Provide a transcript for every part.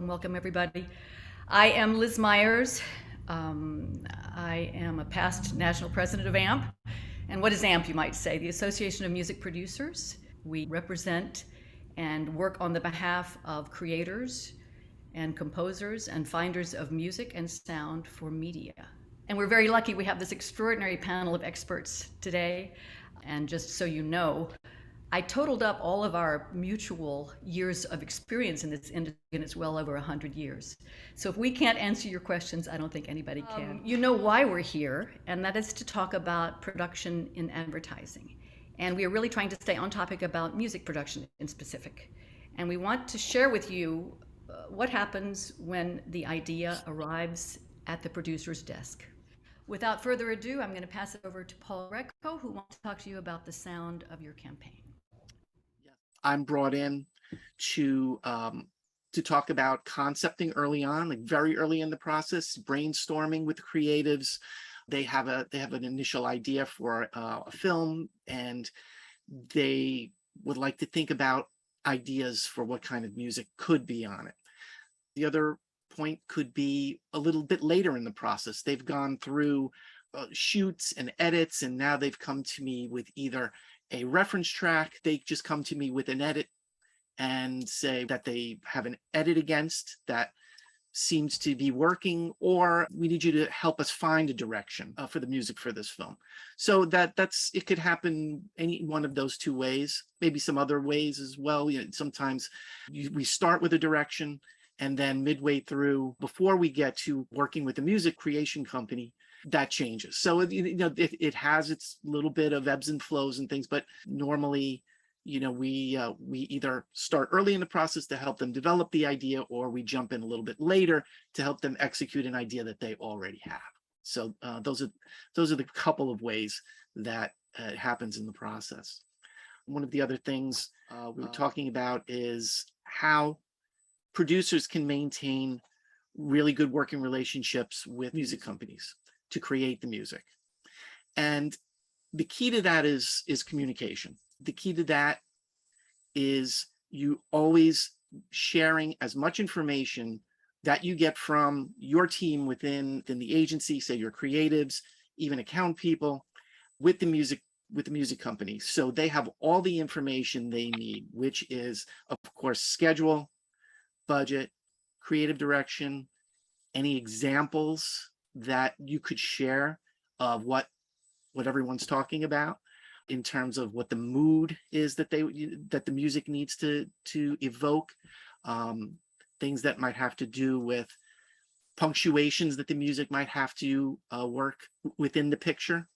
welcome, everybody. I am Liz Myers. I am a past national president of AMP. And what is AMP, you might say? The Association of Music Producers. We represent and work on the behalf of creators and composers and finders of music and sound for media. And we're very lucky we have this extraordinary panel of experts today. And just so you know, I totaled up all of our mutual years of experience in this industry, and it's well over 100 years. So if we can't answer your questions, I don't think anybody can. You know why we're here, and that is to talk about production in advertising. And we are really trying to stay on topic about music production in specific. And we want to share with you what happens when the idea arrives at the producer's desk. Without further ado, I'm going to pass it over to Paul Greco, who wants to talk to you about the sound of your campaign. I'm brought in to talk about concepting early on, like very early in the process, brainstorming with creatives. They have an initial idea for a film, and they would like to think about ideas for what kind of music could be on it. The other point could be a little bit later in the process. They've gone through shoots and edits, and now they've come to me with either a reference track. They just come to me with an edit and say that they have an edit against that seems to be working, or we need you to help us find a direction for the music for this film. So that's it could happen any one of those two ways, maybe some other ways as well. Sometimes we start with a direction, and then midway through, before we get to working with a music creation company, that changes. So it has its little bit of ebbs and flows and things, but normally we either start early in the process to help them develop the idea, or we jump in a little bit later to help them execute an idea that they already have. So those are the couple of ways that it happens in the process. One of the other things we were talking about is how producers can maintain really good working relationships with music companies to create the music. And the key to that is communication. The key to that is you always sharing as much information that you get from your team within the agency, say your creatives, even account people, with the music company. So they have all the information they need, which is, of course, schedule, budget, creative direction, any examples that you could share of what everyone's talking about in terms of what the mood is that the music needs to evoke, things that might have to do with punctuations that the music might have to work within the picture,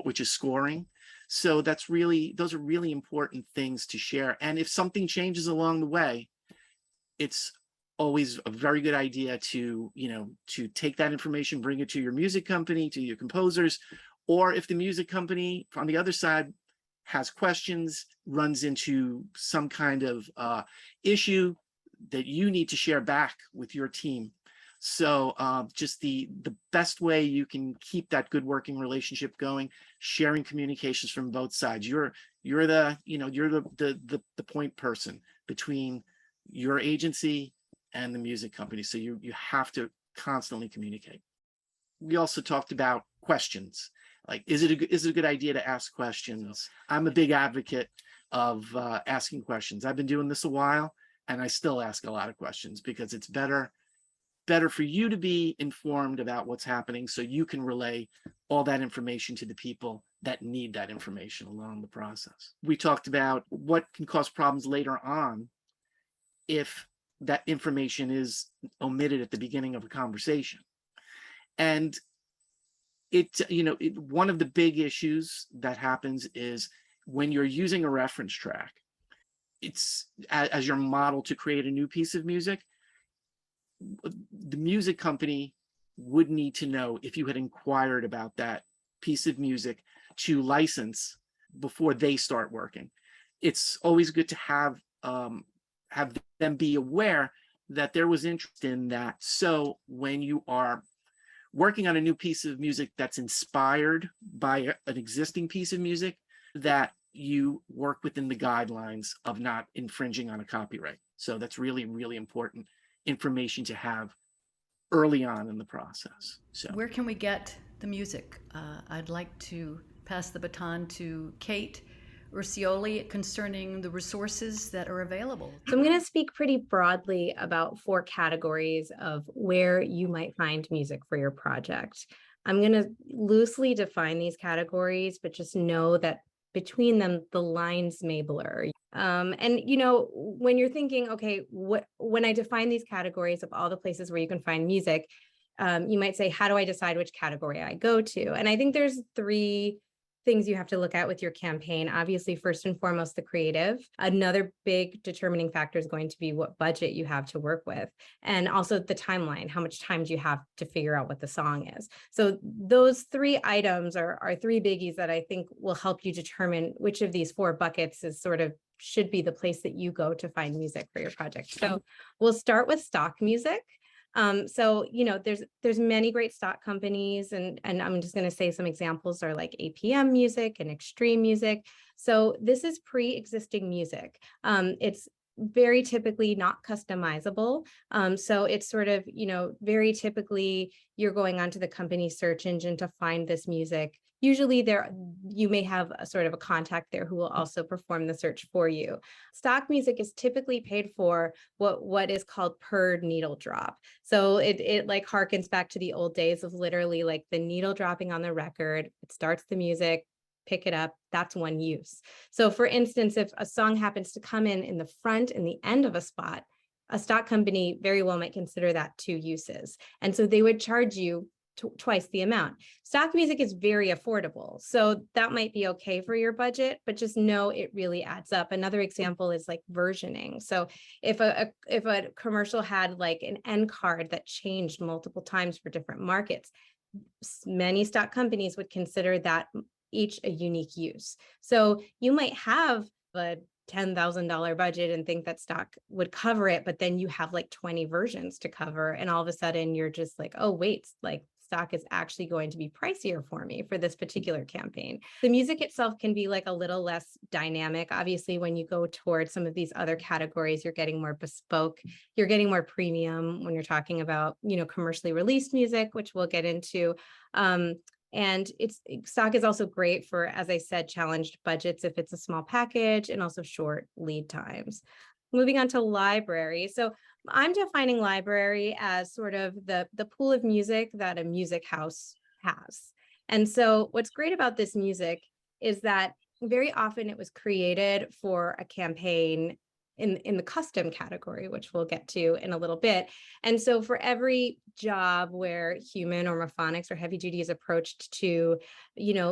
which is scoring. So those are really important things to share. And if something changes along the way, it's always a very good idea to take that information, bring it to your music company, to your composers, or if the music company on the other side has questions, runs into some kind of issue that you need to share back with your team. So just the best way you can keep that good working relationship going, sharing communications from both sides. You're the point person between your agency and the music company. So you have to constantly communicate. We also talked about questions. Like, is it a good idea to ask questions? I'm a big advocate of asking questions. I've been doing this a while, and I still ask a lot of questions because it's better for you to be informed about what's happening, so you can relay all that information to the people that need that information along the process. We talked about what can cause problems later on if that information is omitted at the beginning of a conversation. And one of the big issues that happens is when you're using a reference track, it's as your model to create a new piece of music, the music company would need to know if you had inquired about that piece of music to license before they start working. It's always good to have them be aware that there was interest in that. So when you are working on a new piece of music that's inspired by an existing piece of music, that you work within the guidelines of not infringing on a copyright. So that's really, really important information to have early on in the process. So Where can we get the music? I'd like to pass the baton to Kate Ursioli concerning the resources that are available. So I'm going to speak pretty broadly about 4 categories of where you might find music for your project. I'm going to loosely define these categories, but just know that between them, the lines may blur. And when you're thinking, okay, when I define these categories of all the places where you can find music, you might say, how do I decide which category I go to? And I think there's 3 things you have to look at with your campaign. Obviously, first and foremost, the creative. Another big determining factor is going to be what budget you have to work with, and also the timeline. How much time do you have to figure out what the song is? So those 3 items are 3 biggies that I think will help you determine which of these 4 buckets is sort of should be the place that you go to find music for your project. So we'll start with stock music. There's many great stock companies, and I'm just going to say some examples are like APM music and extreme music. So this is pre-existing music. It's very typically not customizable. So it's sort of, very typically you're going onto the company search engine to find this music. Usually you may have a sort of a contact there who will also perform the search for you. Stock music is typically paid for what is called per needle drop. So it like harkens back to the old days of literally like the needle dropping on the record. It starts the music, pick it up. That's one use. So for instance, if a song happens to come in the front and the end of a spot, a stock company very well might consider that 2 uses. And so they would charge you twice the amount. Stock music is very affordable, so that might be okay for your budget, but just know it really adds up. Another example is like versioning. So if a commercial had like an end card that changed multiple times for different markets, many stock companies would consider that each a unique use. So you might have a $10,000 budget and think that stock would cover it, but then you have like 20 versions to cover, and all of a sudden you're just like, oh wait, like stock is actually going to be pricier for me for this particular campaign. The music itself can be like a little less dynamic. Obviously, when you go towards some of these other categories, you're getting more bespoke, you're getting more premium when you're talking about, commercially released music, which we'll get into. And stock is also great for, as I said, challenged budgets if it's a small package, and also short lead times. Moving on to library. So I'm defining library as sort of the pool of music that a music house has. And so what's great about this music is that very often it was created for a campaign in the custom category, which we'll get to in a little bit. And so for every job where human or Mophonics or heavy duty is approached to,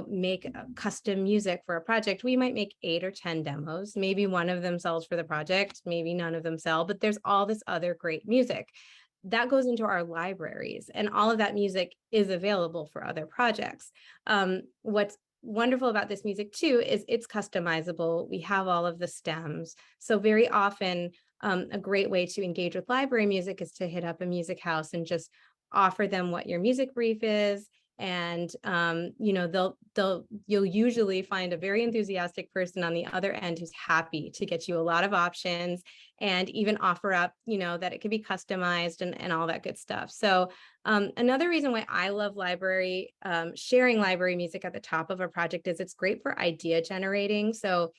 make custom music for a project, we might make 8 or 10 demos. Maybe one of them sells for the project, maybe none of them sell, but there's all this other great music that goes into our libraries, and all of that music is available for other projects. What's wonderful about this music too is it's customizable. We have all of the stems. So very often a great way to engage with library music is to hit up a music house and just offer them what your music brief is. And you'll usually find a very enthusiastic person on the other end who's happy to get you a lot of options and even offer up, that it can be customized and all that good stuff. So another reason why I love library, sharing library music at the top of a project is it's great for idea generating. So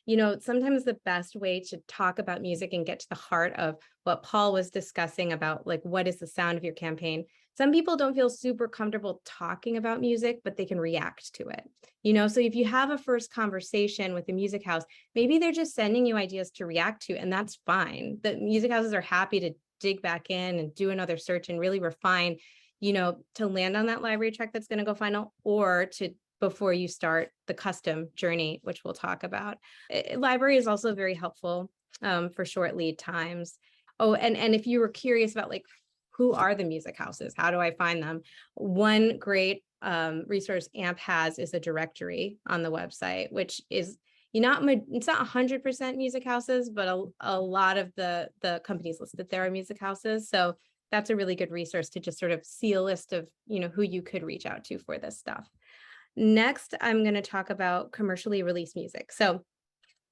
sometimes the best way to talk about music and get to the heart of what Paul was discussing about, like, what is the sound of your campaign? Some people don't feel super comfortable talking about music, but they can react to it. So if you have a first conversation with the music house, maybe they're just sending you ideas to react to, and that's fine. The music houses are happy to dig back in and do another search and really refine, to land on that library track that's going to go final, or to before you start the custom journey, which we'll talk about. Library is also very helpful for short lead times. Oh, and if you were curious about like, who are the music houses? How do I find them? One great resource AMP has is a directory on the website, which is it's not 100% music houses, but a lot of the companies listed there are music houses. So that's a really good resource to just sort of see a list of, who you could reach out to for this stuff. Next, I'm going to talk about commercially released music. So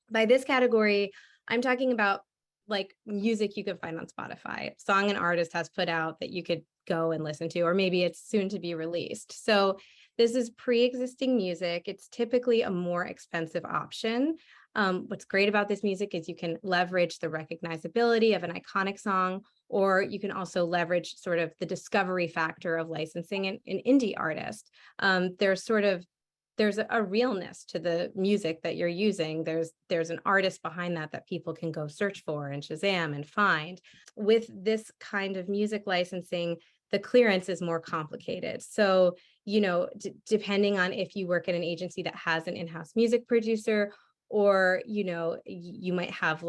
by this category, I'm talking about like music you can find on Spotify, song an artist has put out that you could go and listen to, or maybe it's soon to be released. So this is pre-existing music. It's typically a more expensive option. What's great about this music is you can leverage the recognizability of an iconic song, or you can also leverage sort of the discovery factor of licensing an indie artist. There's a realness to the music that you're using. There's an artist behind that people can go search for and Shazam and find. With this kind of music licensing, the clearance is more complicated. So, depending on if you work at an agency that has an in-house music producer, or, you might have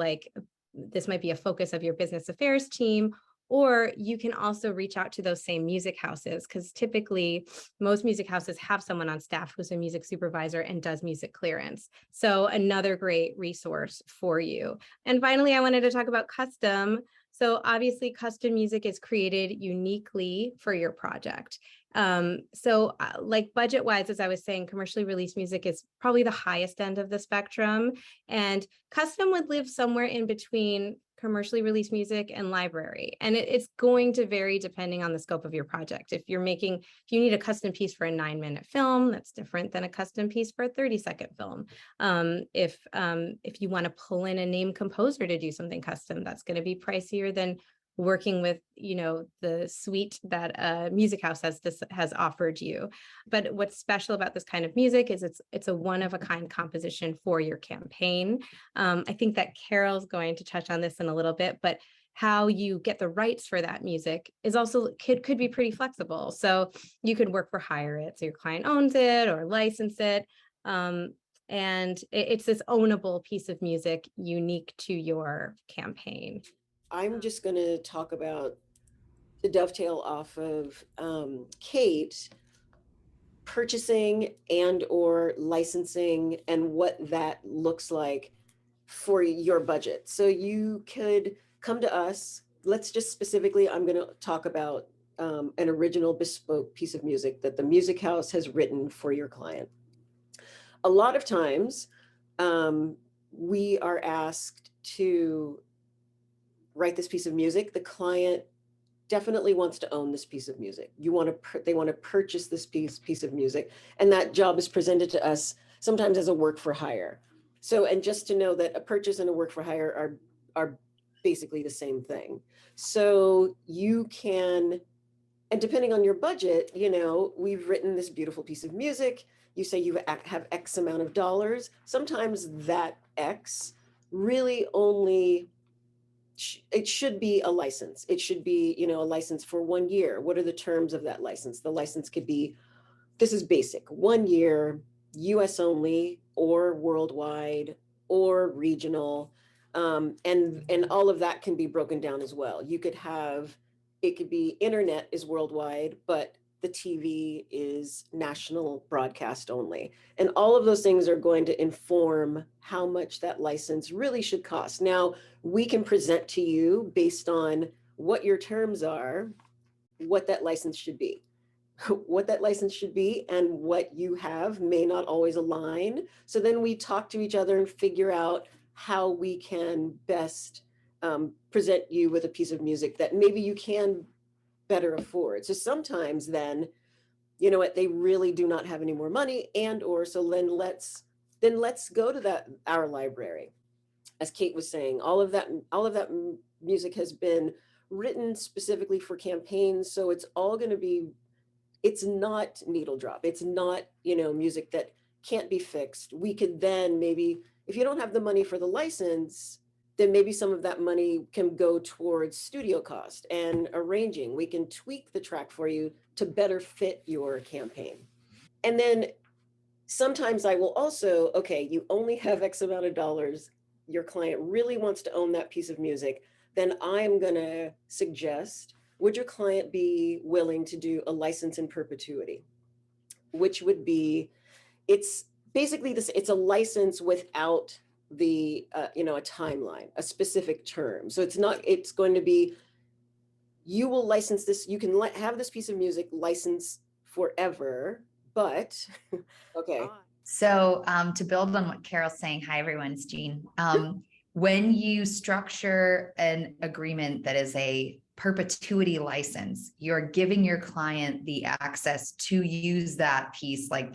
this might be a focus of your business affairs team, or you can also reach out to those same music houses, because typically most music houses have someone on staff who's a music supervisor and does music clearance. So another great resource for you. And finally, I wanted to talk about custom. So obviously custom music is created uniquely for your project. Like budget wise, as I was saying, commercially released music is probably the highest end of the spectrum, and custom would live somewhere in between commercially released music and library. And it's going to vary depending on the scope of your project. If you need a custom piece for a 9-minute film, that's different than a custom piece for a 30-second film. If you want to pull in a name composer to do something custom, that's going to be pricier than working with, the suite that a music house has offered you. But what's special about this kind of music is it's a one-of-a-kind composition for your campaign. I think that Carol's going to touch on this in a little bit, but how you get the rights for that music is also could be pretty flexible. So you could work for hire it, so your client owns it or license it. And it's this ownable piece of music unique to your campaign. I'm just going to talk about the dovetail off of Kate, purchasing and or licensing and what that looks like for your budget. So you could come to us. Let's just specifically, I'm going to talk about an original bespoke piece of music that the music house has written for your client. A lot of times we are asked to write this piece of music. The client definitely wants to own this piece of music. They want to purchase this piece of music, and that job is presented to us sometimes as a work for hire. So, and just to know that a purchase and a work for hire are basically the same thing. So you can, and depending on your budget, we've written this beautiful piece of music. You say you have X amount of dollars. Sometimes that X really only it should be a license. It should be, a license for 1 year. What are the terms of that license? The license could be, this is basic, 1 year, US only, or worldwide, or regional. And all of that can be broken down as well. It could be internet is worldwide, but the TV is national broadcast only. And all of those things are going to inform how much that license really should cost. Now, we can present to you based on what your terms are, what that license should be. What that license should be and what you have may not always align. So then we talk to each other and figure out how we can best present you with a piece of music that maybe you can better afford. So sometimes then, they really do not have any more money, and or so then let's go to our library. As Kate was saying, all of that music has been written specifically for campaigns, so it's not needle drop. It's not, music that can't be fixed. We could then maybe, if you don't have the money for the license, then maybe some of that money can go towards studio cost and arranging. We can tweak the track for you to better fit your campaign. And then sometimes I will also, okay, you only have X amount of dollars. Your client really wants to own that piece of music. Then I'm going to suggest, would your client be willing to do a license in perpetuity? Which would be, it's basically this, it's a license without a timeline, a specific term. So it's going to be, you will license this, you can have this piece of music licensed forever, but okay. So to build on what Carol's saying, hi everyone, it's Jean. when you structure an agreement that is a perpetuity license, you're giving your client the access to use that piece, like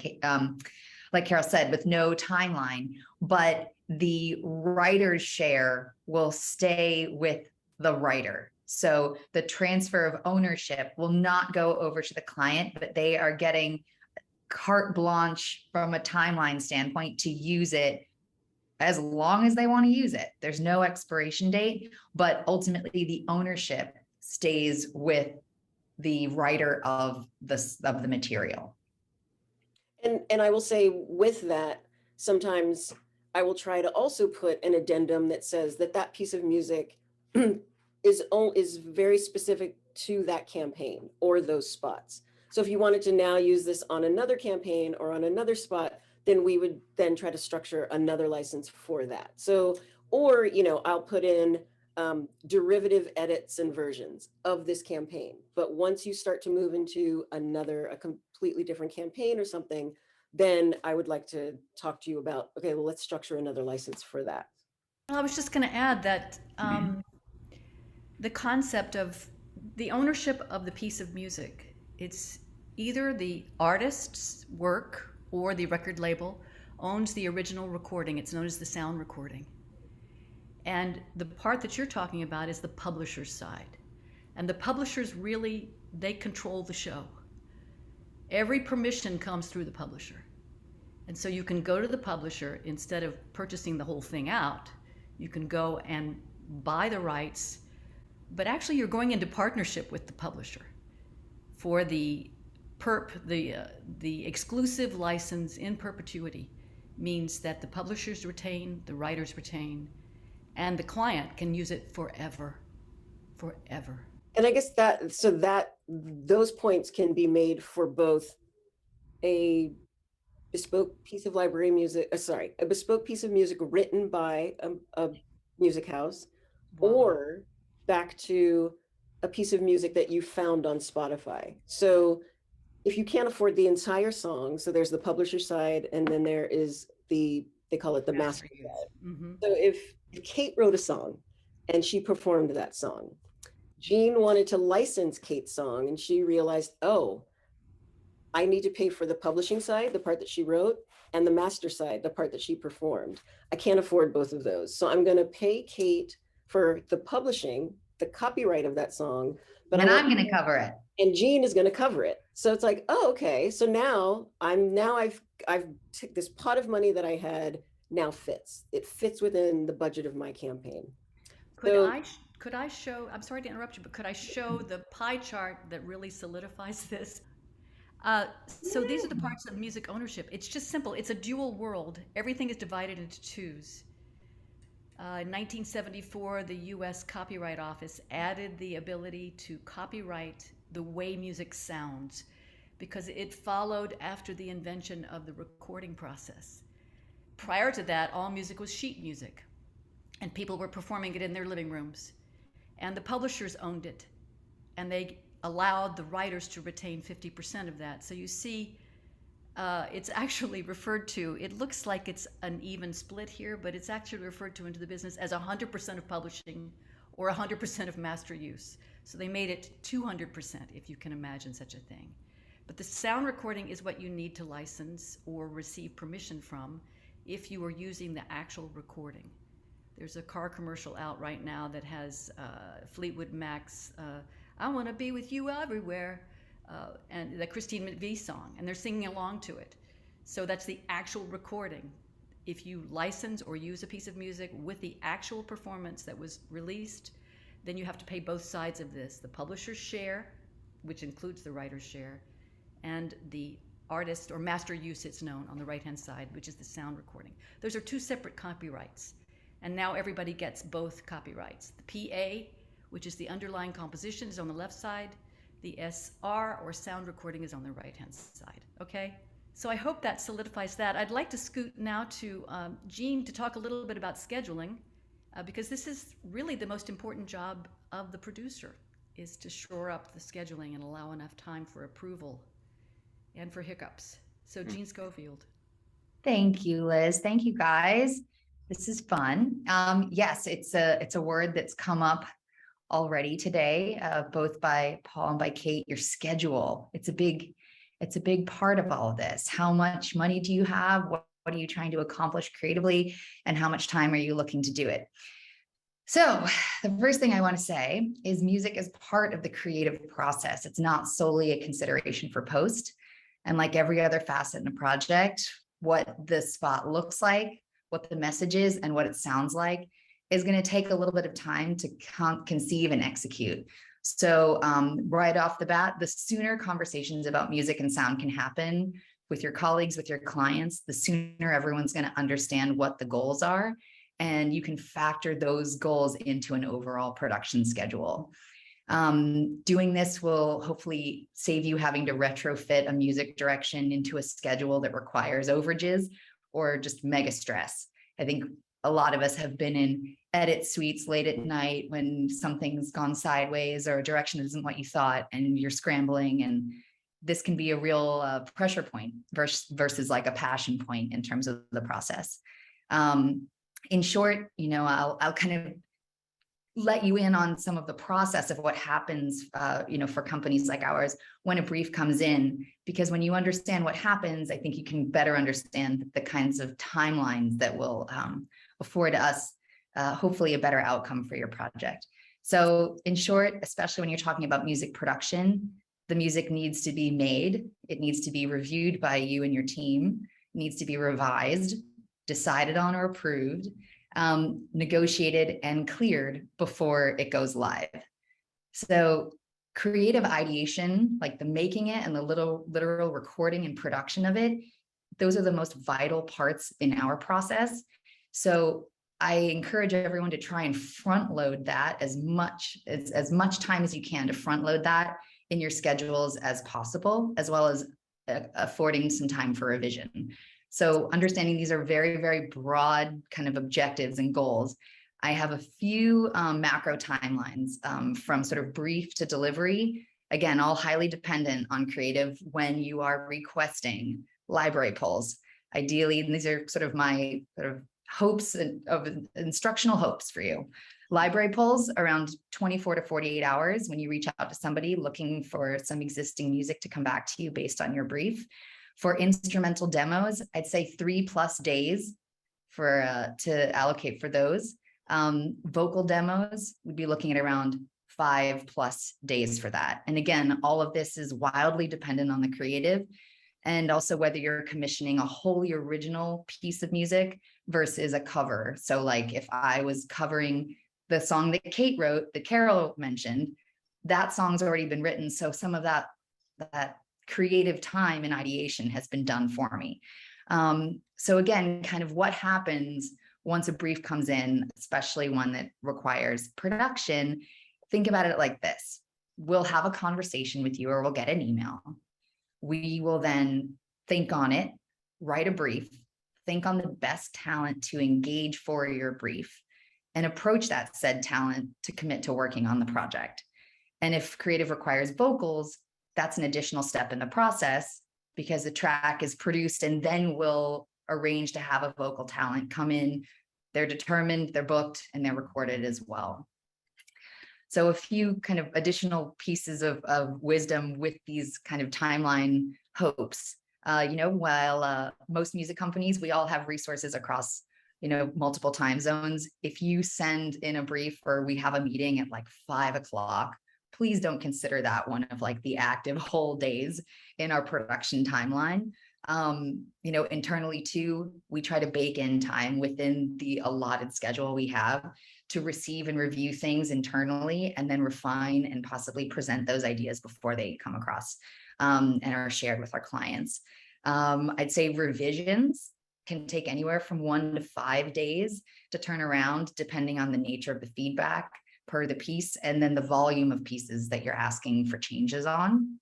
Carol said, with no timeline, but the writer's share will stay with the writer. So the transfer of ownership will not go over to the client, but they are getting carte blanche from a timeline standpoint to use it as long as they want to use it. There's no expiration date, but ultimately the ownership stays with the writer of the material. And I will say with that, sometimes I will try to also put an addendum that says that that piece of music is very specific to that campaign or those spots. So if you wanted to now use this on another campaign or on another spot, then we would then try to structure another license for that. So, or, I'll put in derivative edits and versions of this campaign. But once you start to move into a completely different campaign or something, then I would like to talk to you about, okay, well, let's structure another license for that. Well, I was just going to add that the concept of the ownership of the piece of music, it's either the artist's work or the record label owns the original recording. It's known as the sound recording. And the part that you're talking about is the publisher's side. And the publishers really, they control the show. Every permission comes through the publisher. And so you can go to the publisher instead of purchasing the whole thing out. You can go and buy the rights, but actually you're going into partnership with the publisher for the exclusive license in perpetuity means that the publishers retain, the writers retain, and the client can use it forever. And I guess those points can be made for both a bespoke piece of library music, a bespoke piece of music written by a music house, Wow. or back to a piece of music that you found on Spotify. So if you can't afford the entire song, so there's the publisher side, and then there is they call it the master side. Mm-hmm. So if Kate wrote a song and she performed that song, Jean wanted to license Kate's song, and she realized, oh, I need to pay for the publishing side, the part that she wrote, and the master side, the part that she performed. I can't afford both of those. So I'm going to pay Kate for the publishing, the copyright of that song. But then I'm going to cover it. And Jean is going to cover it. So it's like, oh, okay. So now I've took this pot of money that I had now fits. It fits within the budget of my campaign. Could I show, I'm sorry to interrupt you, but could I show the pie chart that really solidifies this? So these are the parts of music ownership. It's just simple. It's a dual world. Everything is divided into twos. In 1974, the U.S. Copyright Office added the ability to copyright the way music sounds because it followed after the invention of the recording process. Prior to that, all music was sheet music, and people were performing it in their living rooms. And the publishers owned it, and they allowed the writers to retain 50% of that. So you see, it's actually referred to, it looks like it's an even split here, but it's actually referred to into the business as 100% of publishing or 100% of master use. So they made it 200%, if you can imagine such a thing. But the sound recording is what you need to license or receive permission from if you are using the actual recording. There's a car commercial out right now that has Fleetwood Mac's I Want to Be With You Everywhere, and the Christine McVie song, and they're singing along to it. So that's the actual recording. If you license or use a piece of music with the actual performance that was released, then you have to pay both sides of this, the publisher's share, which includes the writer's share, and the artist or master use, it's known on the right-hand side, which is the sound recording. Those are two separate copyrights, and now everybody gets both copyrights. The PA, which is the underlying composition, is on the left side. The SR, or sound recording, is on the right-hand side, okay? So I hope that solidifies that. I'd like to scoot now to Jean to talk a little bit about scheduling, because this is really the most important job of the producer, is to shore up the scheduling and allow enough time for approval and for hiccups. So Jean Schofield. Thank you, Liz. Thank you, guys. This is fun. Yes, it's a word that's come up already today, both by Paul and by Kate. Your schedule. It's a big part of all of this. How much money do you have? What are you trying to accomplish creatively? And how much time are you looking to do it? So the first thing I want to say is music is part of the creative process. It's not solely a consideration for post. And like every other facet in a project, what the spot looks like, what the message is, and what it sounds like is going to take a little bit of time to conceive and execute. So right off the bat, the sooner conversations about music and sound can happen with your colleagues, with your clients, the sooner everyone's going to understand what the goals are. And you can factor those goals into an overall production schedule. Doing this will hopefully save you having to retrofit a music direction into a schedule that requires overages or just mega stress. I think a lot of us have been in edit suites late at night when something's gone sideways or a direction isn't what you thought and you're scrambling, and this can be a real pressure point versus like a passion point in terms of the process. In short, I'll kind of let you in on some of the process of what happens, for companies like ours when a brief comes in, because when you understand what happens, I think you can better understand the kinds of timelines that will afford us, hopefully, a better outcome for your project. So in short, especially when you're talking about music production, the music needs to be made. It needs to be reviewed by you and your team. It needs to be revised, decided on or approved, negotiated and cleared before it goes live. So creative ideation, like the making it and the literal recording and production of it, those are the most vital parts in our process. So I encourage everyone to try and front load that as much time as you can, to front load that in your schedules as possible, as well as affording some time for revision. So understanding these are very, very broad kind of objectives and goals. I have a few macro timelines from sort of brief to delivery. Again, all highly dependent on creative when you are requesting library polls. Ideally, and these are sort of my hopes of instructional hopes for you. Library polls around 24 to 48 hours when you reach out to somebody looking for some existing music to come back to you based on your brief. For instrumental demos, I'd say 3+ days to allocate for those. Vocal demos, we'd be looking at around 5+ days for that. And again, all of this is wildly dependent on the creative, and also whether you're commissioning a wholly original piece of music versus a cover. So like if I was covering the song that Kate wrote, that Carol mentioned, that song's already been written. So some of that creative time and ideation has been done for me. So again, kind of what happens once a brief comes in, especially one that requires production, think about it like this. We'll have a conversation with you, or we'll get an email. We will then think on it, write a brief, think on the best talent to engage for your brief, and approach that said talent to commit to working on the project. And if creative requires vocals, that's an additional step in the process, because the track is produced and then we'll arrange to have a vocal talent come in. They're determined, they're booked, and they're recorded as well. So a few kind of additional pieces of wisdom with these kind of timeline hopes. While most music companies, we all have resources across, multiple time zones. If you send in a brief or we have a meeting at like 5 o'clock, please don't consider that one of like the active whole days in our production timeline. Internally too, we try to bake in time within the allotted schedule we have to receive and review things internally, and then refine and possibly present those ideas before they come across and are shared with our clients. I'd say revisions can take anywhere from 1 to 5 days to turn around, depending on the nature of the feedback per the piece, and then the volume of pieces that you're asking for changes on.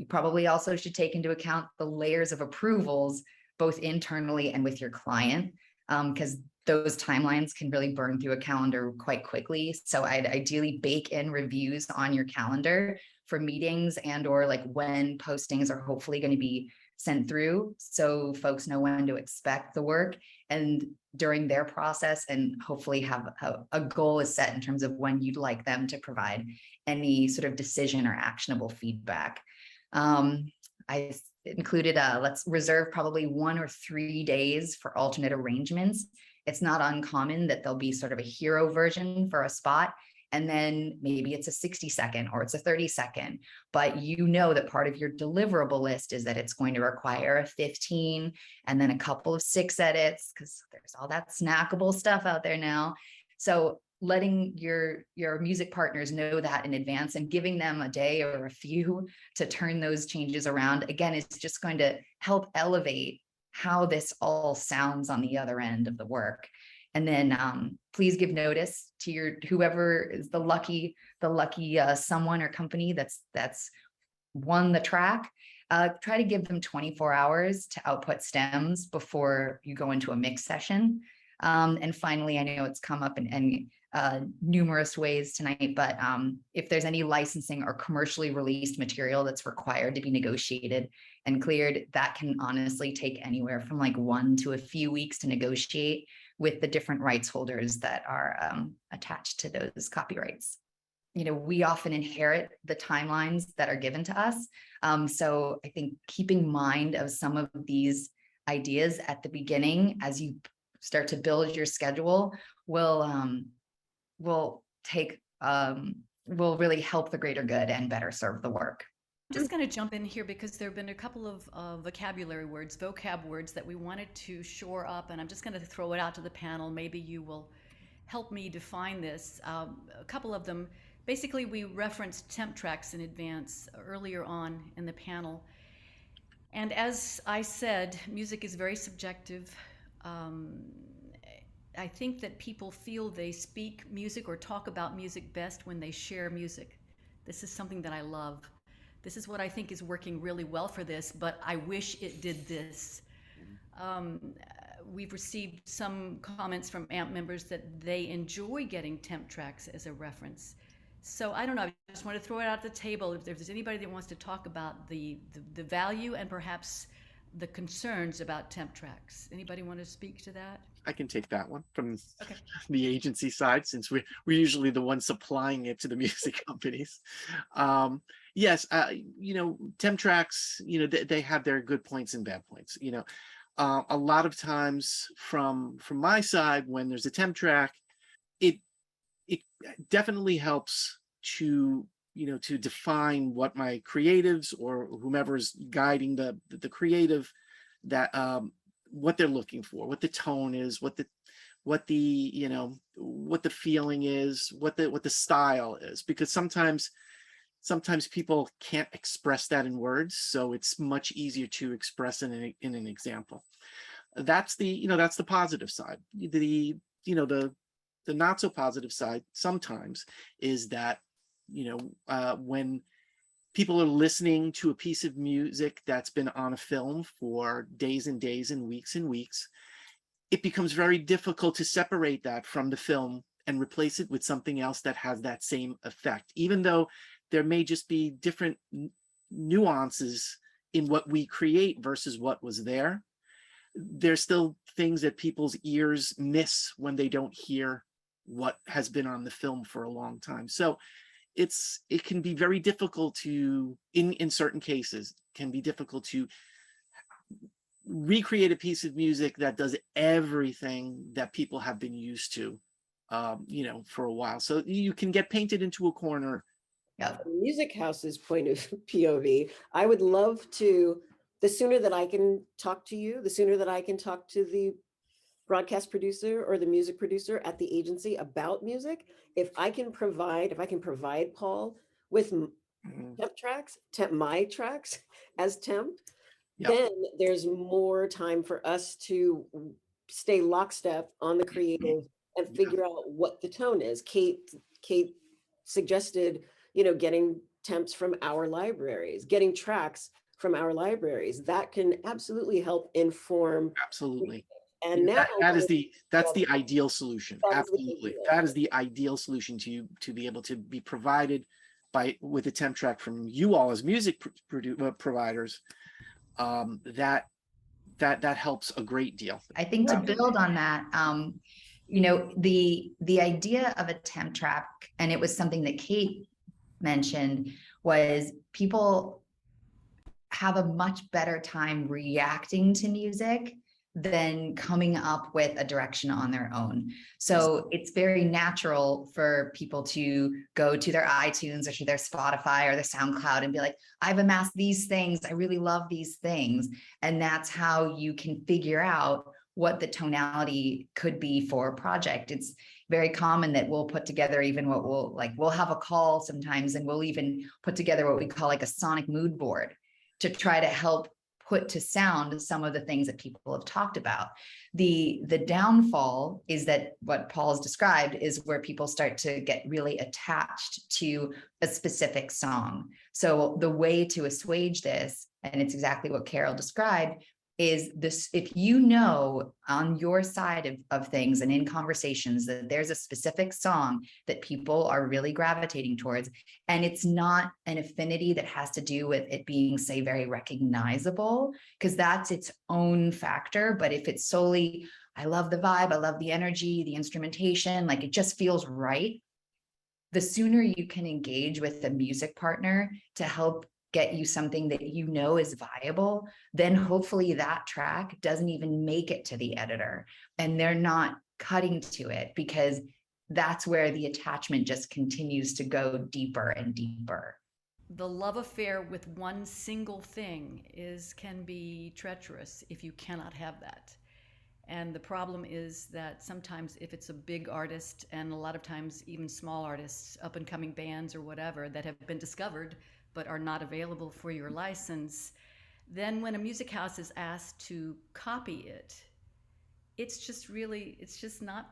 You probably also should take into account the layers of approvals, both internally and with your client, because those timelines can really burn through a calendar quite quickly. So I'd ideally bake in reviews on your calendar for meetings and or like when postings are hopefully going to be sent through so folks know when to expect the work and during their process, and hopefully have a goal is set in terms of when you'd like them to provide any sort of decision or actionable feedback. I included let's reserve probably 1 or 3 days for alternate arrangements. It's not uncommon that there'll be sort of a hero version for a spot, and then maybe it's a 60-second or it's a 30-second, but you know that part of your deliverable list is that it's going to require a 15 and then a couple of 6 edits, because there's all that snackable stuff out there now. So letting your music partners know that in advance and giving them a day or a few to turn those changes around, again, is just going to help elevate how this all sounds on the other end of the work. And then please give notice to your whoever is the lucky someone or company that's won the track. Try to give them 24 hours to output stems before you go into a mix session. And finally, I know it's come up in numerous ways tonight, but if there's any licensing or commercially released material that's required to be negotiated and cleared, that can honestly take anywhere from like 1 to a few weeks to negotiate with the different rights holders that are attached to those copyrights. You know, we often inherit the timelines that are given to us. So I think keeping mind of some of these ideas at the beginning as you start to build your schedule will really help the greater good and better serve the work. I'm just going to jump in here because there have been a couple of vocabulary words, vocab words that we wanted to shore up, and I'm just going to throw it out to the panel. Maybe you will help me define this. A couple of them, basically we referenced temp tracks in advance earlier on in the panel. And as I said, music is very subjective. I think that people feel they speak music or talk about music best when they share music. This is something that I love. This is what I think is working really well for this, but I wish it did this. We've received some comments from AMP members that they enjoy getting temp tracks as a reference. So I don't know, I just want to throw it out the table. If there's anybody that wants to talk about the value and perhaps the concerns about temp tracks. Anybody want to speak to that? I can take that one from Okay. the agency side, since we're usually the ones supplying it to the music companies. Yes, temp tracks, they have their good points and bad points. A lot of times from my side, when there's a temp track, it definitely helps to define what my creatives or whomever's guiding the creative, that what they're looking for, what the tone is, what the feeling is, what the style is, because sometimes people can't express that in words, so it's much easier to express in an example. That's the positive side. The not so positive side sometimes is that when people are listening to a piece of music that's been on a film for days and days and weeks, it becomes very difficult to separate that from the film and replace it with something else that has that same effect, even though there may just be different nuances in what we create versus what was there. There's still things that people's ears miss when they don't hear what has been on the film for a long time. So it can be very difficult to, in certain cases, can be difficult to recreate a piece of music that does everything that people have been used to, for a while. So you can get painted into a corner. Yeah. From Music House's point of POV, I would love to, the sooner that I can talk to you, the sooner that I can talk to the broadcast producer or the music producer at the agency about music, if I can provide Paul with my tracks as temp, Yep. then there's more time for us to stay lockstep on the creative and figure out what the tone is. Kate suggested, getting temps from our libraries, getting tracks from our libraries. That can absolutely help inform. Absolutely. And now that's the ideal solution. That is the Absolutely. ideal. That is the ideal solution to be able to be provided with a temp track from you all as music providers. that helps a great deal. I think to build on that, the idea of a temp track, and it was something that Kate mentioned, was people have a much better time reacting to music than coming up with a direction on their own. So it's very natural for people to go to their iTunes or to their Spotify or their SoundCloud and be like, I've amassed these things. I really love these things. And that's how you can figure out what the tonality could be for a project. It's very common that we'll put together even what we'll have a call sometimes, and we'll even put together what we call like a sonic mood board to try to help put to sound some of the things that people have talked about. The downfall is that what Paul has described is where people start to get really attached to a specific song. So the way to assuage this, and it's exactly what Carol described, is this: if you know on your side of things and in conversations that there's a specific song that people are really gravitating towards, and it's not an affinity that has to do with it being, say, very recognizable, because that's its own factor. But if it's solely, I love the vibe, I love the energy, the instrumentation, like it just feels right, the sooner you can engage with a music partner to help get you something that you know is viable, then hopefully that track doesn't even make it to the editor and they're not cutting to it, because that's where the attachment just continues to go deeper and deeper. The love affair with one single thing can be treacherous if you cannot have that. And the problem is that sometimes if it's a big artist, and a lot of times even small artists, up and coming bands or whatever, that have been discovered but are not available for your license, then when a music house is asked to copy it, it's just not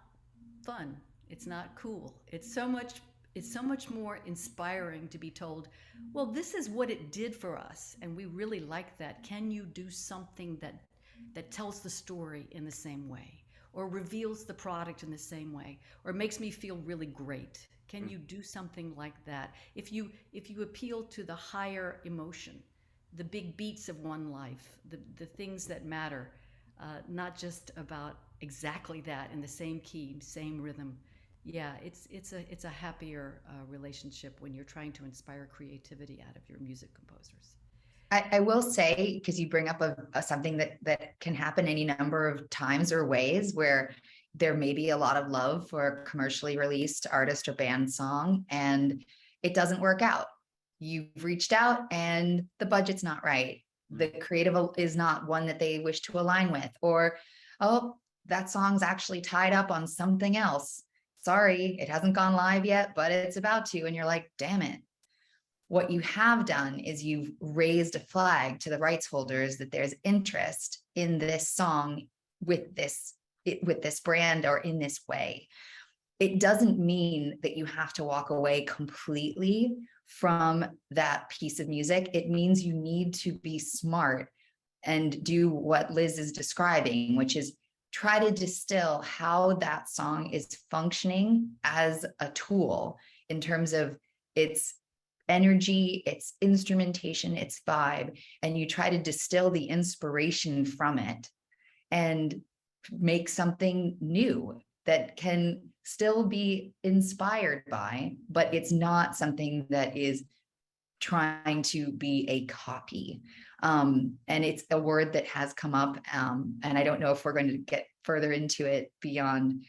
fun. It's not cool. It's so much more inspiring to be told, well, this is what it did for us, and we really like that. Can you do something that tells the story in the same way, or reveals the product in the same way, or makes me feel really great? Can you do something like that? If you appeal to the higher emotion, the big beats of one life, the things that matter, not just about exactly that in the same key, same rhythm. Yeah, it's a happier relationship when you're trying to inspire creativity out of your music composers. I will say, because you bring up something that can happen any number of times or ways, where there may be a lot of love for a commercially released artist or band song, and it doesn't work out. You've reached out and the budget's not right. The creative is not one that they wish to align with, or, oh, that song's actually tied up on something else. Sorry, it hasn't gone live yet, but it's about to. And you're like, damn it. What you have done is you've raised a flag to the rights holders that there's interest in this song with this brand or in this way. It doesn't mean that you have to walk away completely from that piece of music. It means you need to be smart and do what Liz is describing, which is try to distill how that song is functioning as a tool in terms of its energy, its instrumentation, its vibe, and you try to distill the inspiration from it and make something new that can still be inspired by, but it's not something that is trying to be a copy. And it's a word that has come up, and I don't know if we're going to get further into it beyond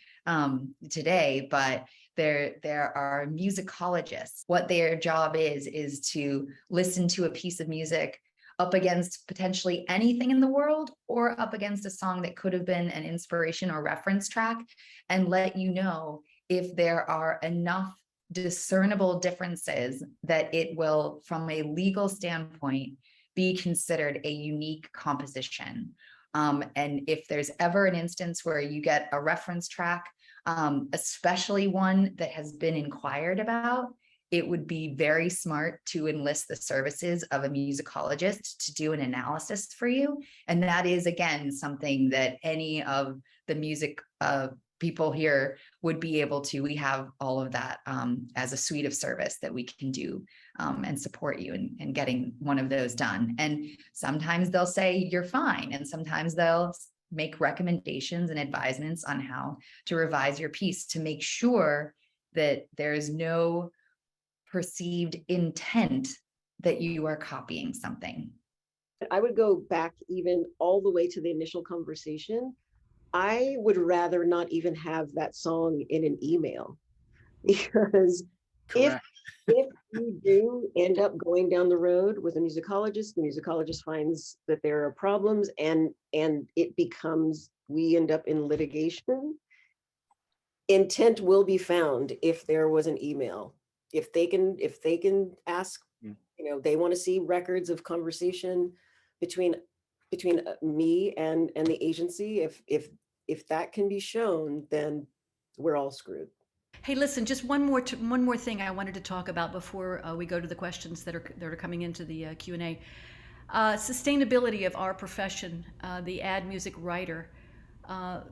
today, but there are musicologists. What their job is to listen to a piece of music up against potentially anything in the world, or up against a song that could have been an inspiration or reference track, and let you know if there are enough discernible differences that it will, from a legal standpoint, be considered a unique composition. And if there's ever an instance where you get a reference track, especially one that has been inquired about, it would be very smart to enlist the services of a musicologist to do an analysis for you. And that is, again, something that any of the music people here would be able to. We have all of that as a suite of service that we can do and support you in getting one of those done. And sometimes they'll say you're fine, and sometimes they'll make recommendations and advisements on how to revise your piece to make sure that there is no perceived intent that you are copying something. I would go back even all the way to the initial conversation. I would rather not even have that song in an email, because if Correct. if you do end up going down the road with a musicologist, the musicologist finds that there are problems, and it becomes, we end up in litigation. Intent will be found if there was an email. If they can ask, they want to see records of conversation between me and the agency. If that can be shown, then we're all screwed. Hey, listen, just one more thing I wanted to talk about before we go to the questions that are coming into the Q&A. Sustainability of our profession, the ad music writer.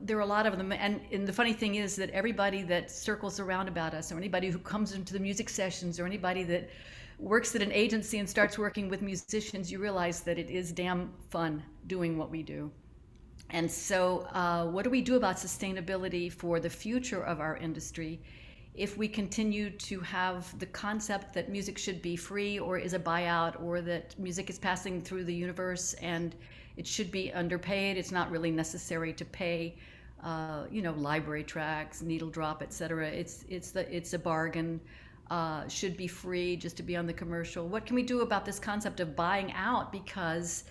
There are a lot of them, and the funny thing is that everybody that circles around about us, or anybody who comes into the music sessions, or anybody that works at an agency and starts working with musicians, you realize that it is damn fun doing what we do. And so what do we do about sustainability for the future of our industry if we continue to have the concept that music should be free or is a buyout, or that music is passing through the universe and it should be underpaid? It's not really necessary to pay, library tracks, needle drop, etc. It's a bargain. Should be free just to be on the commercial. What can we do about this concept of buying out? Because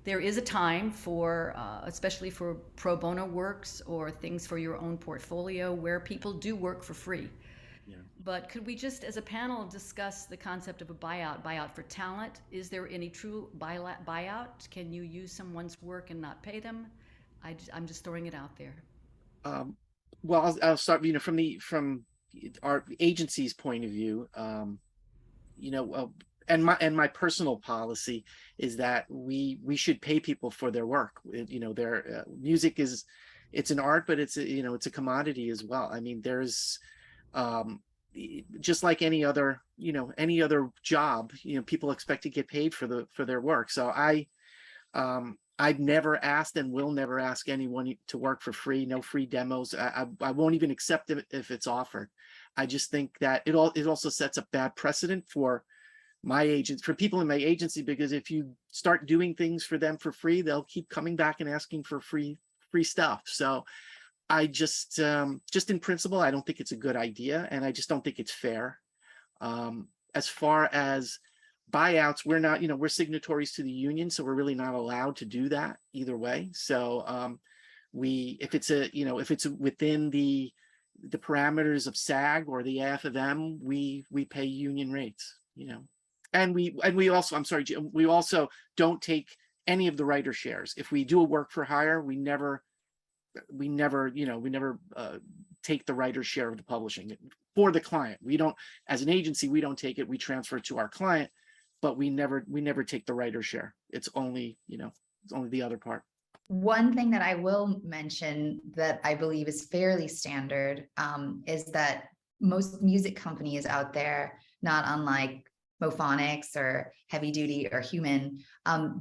there is a time for, especially for pro bono works or things for your own portfolio, where people do work for free. Yeah. But could we just, as a panel, discuss the concept of a buyout for talent? Is there any true buyout? Can you use someone's work and not pay them? I'm just throwing it out there. Well, I'll start, from our agency's point of view, and my personal policy is that we should pay people for their work. Their music it's an art, but it's a commodity as well. I mean, there's just like any other job, people expect to get paid for their work. So I've never asked and will never ask anyone to work for free. No free demos. I won't even accept it if it's offered. I just think that it also sets a bad precedent for for people in my agency, because if you start doing things for them for free, they'll keep coming back and asking for free stuff. So I just in principle, I don't think it's a good idea, and I just don't think it's fair. As far as buyouts, we're not, we're signatories to the union, so we're really not allowed to do that either way. So if it's within the parameters of SAG or the AFM, we pay union rates, and we also, I'm sorry, we also don't take any of the writer shares. If we do a work for hire, we never take the writer's share of the publishing for the client. We don't, as an agency, we don't take it. We transfer it to our client, but we never take the writer's share. It's only the other part. One thing that I will mention that I believe is fairly standard is that most music companies out there, not unlike Mophonics or Heavy Duty or Human,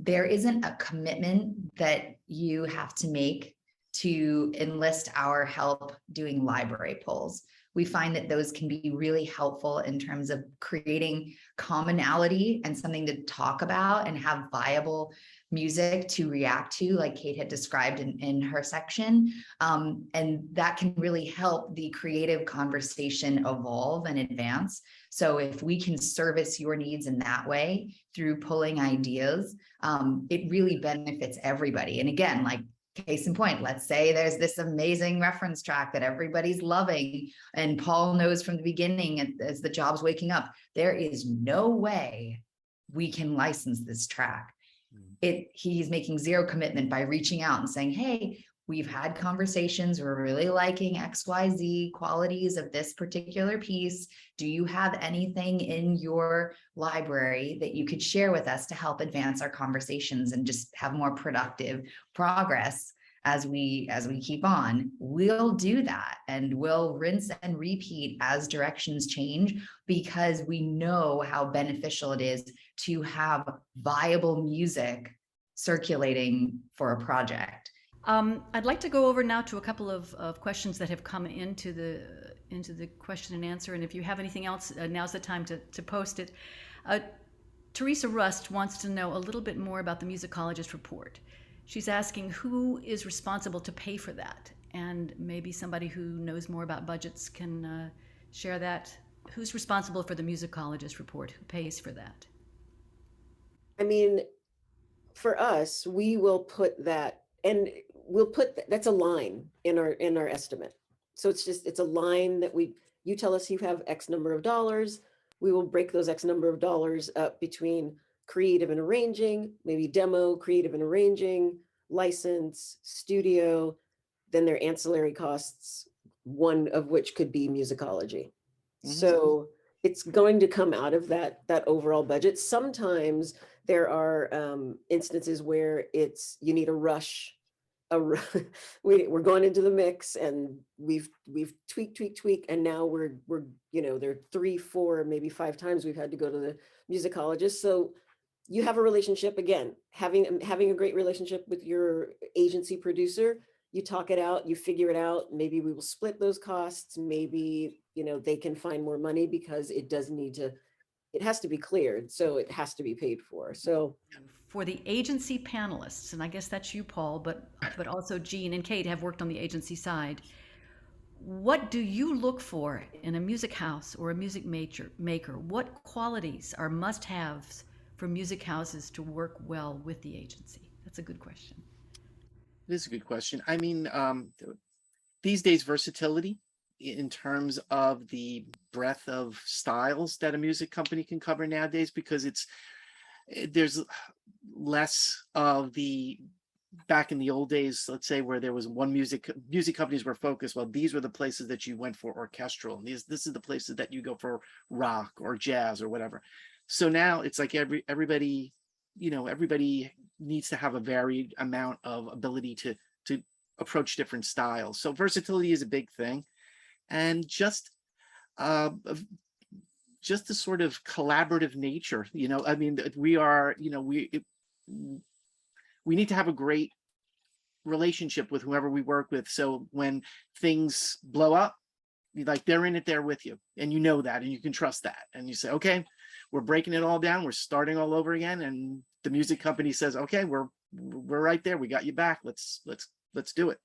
there isn't a commitment that you have to make to enlist our help doing library polls. We find that those can be really helpful in terms of creating commonality and something to talk about and have viable music to react to, like Kate had described in her section. And that can really help the creative conversation evolve and advance. So if we can service your needs in that way through pulling ideas, it really benefits everybody. And again, like, case in point, let's say there's this amazing reference track that everybody's loving, and Paul knows from the beginning as the job's waking up, there is no way we can license this track. He's making zero commitment by reaching out and saying, hey, we've had conversations, we're really liking XYZ qualities of this particular piece. Do you have anything in your library that you could share with us to help advance our conversations and just have more productive progress? as we keep on, we'll do that, and we'll rinse and repeat as directions change, because we know how beneficial it is to have viable music circulating for a project. I'd like to go over now to a couple of questions that have come into the question and answer. And if you have anything else, now's the time to post it. Teresa Rust wants to know a little bit more about the musicologist report. She's asking who is responsible to pay for that, and maybe somebody who knows more about budgets can share that. Who's responsible for the musicologist report? Who pays for that? I mean, for us, we will put that, and that's a line in our estimate. So it's a line that you tell us you have X number of dollars. We will break those X number of dollars up between creative and arranging, maybe demo, creative and arranging, license, studio, then their ancillary costs, one of which could be musicology. So it's going to come out of that overall budget. Sometimes there are instances where you need a rush. We're going into the mix, and we've tweaked, and now we're there are 3, 4, maybe 5 times we've had to go to the musicologist. So you have a relationship, again, having a great relationship with your agency producer. You talk it out, you figure it out. Maybe we will split those costs. Maybe they can find more money, because it has to be cleared, so it has to be paid for. So for the agency panelists, and I guess that's you, Paul, but also Jean and Kate have worked on the agency side. What do you look for in a music house or a music maker? What qualities are must-haves for music houses to work well with the agency? That's a good question. It is a good question. I mean, these days, versatility in terms of the breadth of styles that a music company can cover nowadays, because there's less of the back in the old days, let's say, where there was one music companies were focused. Well, these were the places that you went for orchestral, and this is the places that you go for rock or jazz or whatever. So now it's like everybody needs to have a varied amount of ability to approach different styles. So versatility is a big thing, and just the sort of collaborative nature. I mean, we need to have a great relationship with whoever we work with. So when things blow up, they're in it there with you, and that, and you can trust that. And you say, okay, we're breaking it all down. We're starting all over again. And the music company says, okay, we're right there. We got you back. Let's do it.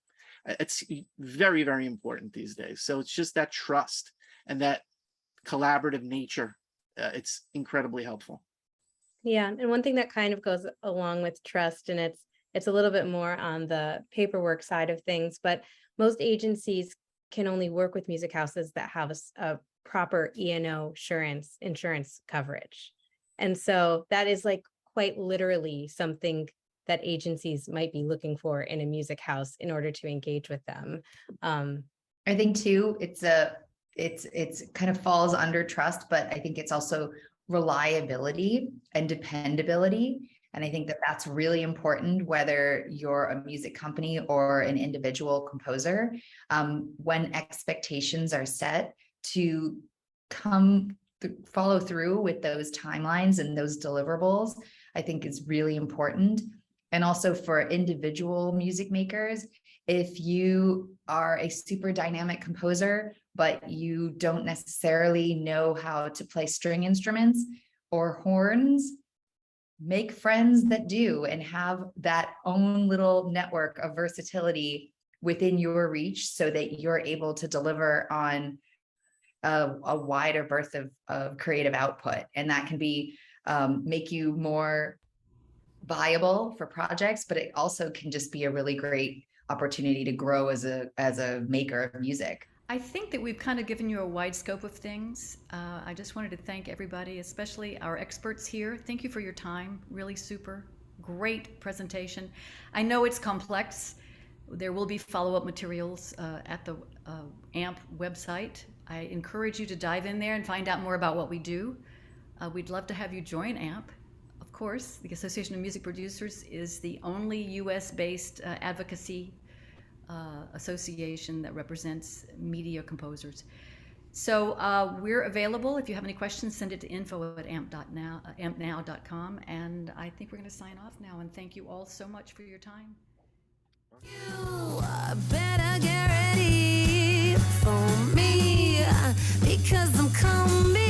It's very, very important these days. So it's just that trust and that collaborative nature. It's incredibly helpful. Yeah, and one thing that kind of goes along with trust, and it's a little bit more on the paperwork side of things, but most agencies can only work with music houses that have a proper E&O insurance coverage. And so that is quite literally something that agencies might be looking for in a music house in order to engage with them. I think too, it's kind of falls under trust, but I think it's also reliability and dependability. And I think that that's really important, whether you're a music company or an individual composer, when expectations are set to follow through with those timelines and those deliverables, I think is really important. And also for individual music makers, if you are a super dynamic composer, but you don't necessarily know how to play string instruments or horns, make friends that do, and have that own little network of versatility within your reach, so that you're able to deliver on a wider berth of creative output. And that can be make you more viable for projects, but it also can just be a really great opportunity to grow as a maker of music. I think that we've kind of given you a wide scope of things. I just wanted to thank everybody, especially our experts here. Thank you for your time. Really super. Great presentation. I know it's complex. There will be follow-up materials at the AMP website. I encourage you to dive in there and find out more about what we do. We'd love to have you join AMP. Of course, the Association of Music Producers is the only US-based advocacy association that represents media composers. So we're available. If you have any questions, send it to info@ampnow.com. And I think we're going to sign off now. And thank you all so much for your time. You better get ready for me because I'm coming.